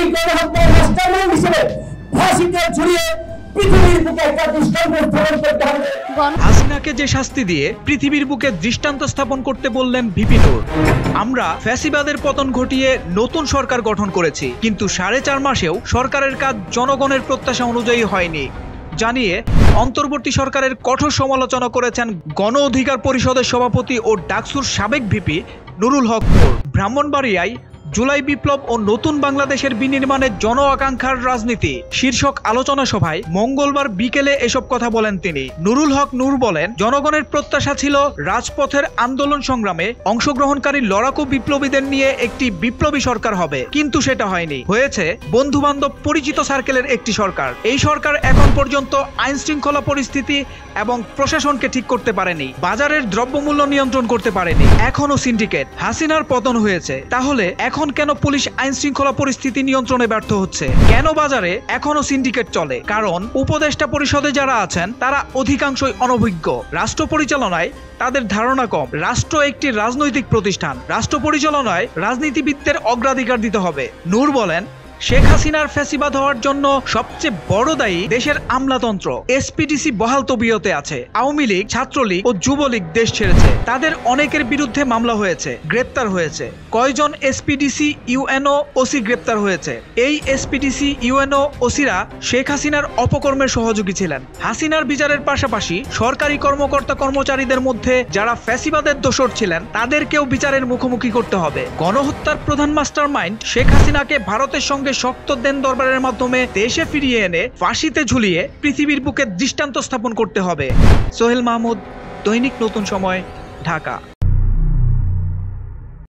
এই গণহত্যার মাস্টারমাইন্ড হিসেবে ফাঁসিতে ঝুলিয়ে পৃথিবীর বুকে একটা দৃষ্টান্ত স্থাপন করতে হবে। হাসিনাকে যে শাস্তি দিয়ে পৃথিবীর বুকে দৃষ্টান্ত স্থাপন করতে বললেন ভিপি নূর। আমরা ফ্যাসিবাদের পতন ঘটিয়ে নতুন সরকার গঠন করেছি, কিন্তু 4.5 মাসেও সরকারের কাজ জনগণের প্রত্যাশা অনুযায়ী হয়নি জানিয়ে অন্তর্বর্তী সরকারের কঠোর সমালোচনা করেছেন গণ অধিকার পরিষদের সভাপতি ও ডাকসুর সাবেক ভিপি নুরুল হক নূর। ব্রাহ্মণবাড়িয়ায় জুলাই বিপ্লব ও নতুন বাংলাদেশের বিনির্মাণের জন আকাঙ্ক্ষার রাজনীতি শীর্ষক আলোচনা সভায় মঙ্গলবার বিকেলে এসব কথা বলেন তিনি। নুরুল হক নূর বলেন, জনগণের প্রত্যাশা ছিল রাজপথের আন্দোলন সংগ্রামে অংশগ্রহণকারী লড়াকু বিপ্লবীদের নিয়ে একটি বিপ্লবী সরকার হবে, কিন্তু সেটা হয়নি। হয়েছে বন্ধু বান্ধব পরিচিত সার্কেলের একটি সরকার। এই সরকার এখন পর্যন্ত আইন শৃঙ্খলা পরিস্থিতি এবং প্রশাসনকে ঠিক করতে পারেনি, বাজারের দ্রব্যমূল্য নিয়ন্ত্রণ করতে পারেনি, এখনো সিন্ডিকেট। হাসিনার পতন হয়েছে, তাহলে এখন কেন পুলিশ আইন শৃঙ্খলা পরিস্থিতি নিয়ন্ত্রণে ব্যর্থ হচ্ছে? কেন বাজারে এখনো সিন্ডিকেট চলে? কারণ উপদেষ্টা পরিষদে যারা আছেন তারা অধিকাংশই অনভিজ্ঞ। রাষ্ট্র পরিচালনায় তাদের ধারণা কম। রাষ্ট্র একটি রাজনৈতিক প্রতিষ্ঠান, রাষ্ট্র পরিচালনায় রাজনীতিবিদদের অগ্রাধিকার দিতে হবে। নূর বলেন, শেখ হাসিনার ফ্যাসিবাদ হওয়ার জন্য সবচেয়ে বড় দায়ী দেশের আমলাতন্ত্র। এসপিডিসি বহাল তবিয়তে আছে। আওয়ামী লীগ, ছাত্রলীগ ও যুবলীগ দেশ ছেড়েছে। তাদের অনেকের বিরুদ্ধে মামলা হয়েছে, গ্রেপ্তার হয়েছে। কয়জন এসপিডিসি ইউএনও ওসি গ্রেপ্তার হয়েছে? এই এসপিডিসি ইউএনও ওসিরা শেখ হাসিনার অপকর্মের সহযোগী ছিলেন। হাসিনার বিচারের পাশাপাশি সরকারি কর্মকর্তা কর্মচারীদের মধ্যে যারা ফ্যাসিবাদের দোষর ছিলেন তাদেরকেও বিচারের মুখোমুখি করতে হবে। গণহত্যার প্রধান মাস্টারমাইন্ড শেখ হাসিনাকে ভারতের সঙ্গে শক্ত দেন দরবারের মাধ্যমে দেশে ফিরিয়ে এনে ফাঁসিতে ঝুলিয়ে পৃথিবীর বুকে দৃষ্টান্ত স্থাপন করতে হবে। সোহেল মাহমুদ, দৈনিক নতুন সময়, ঢাকা।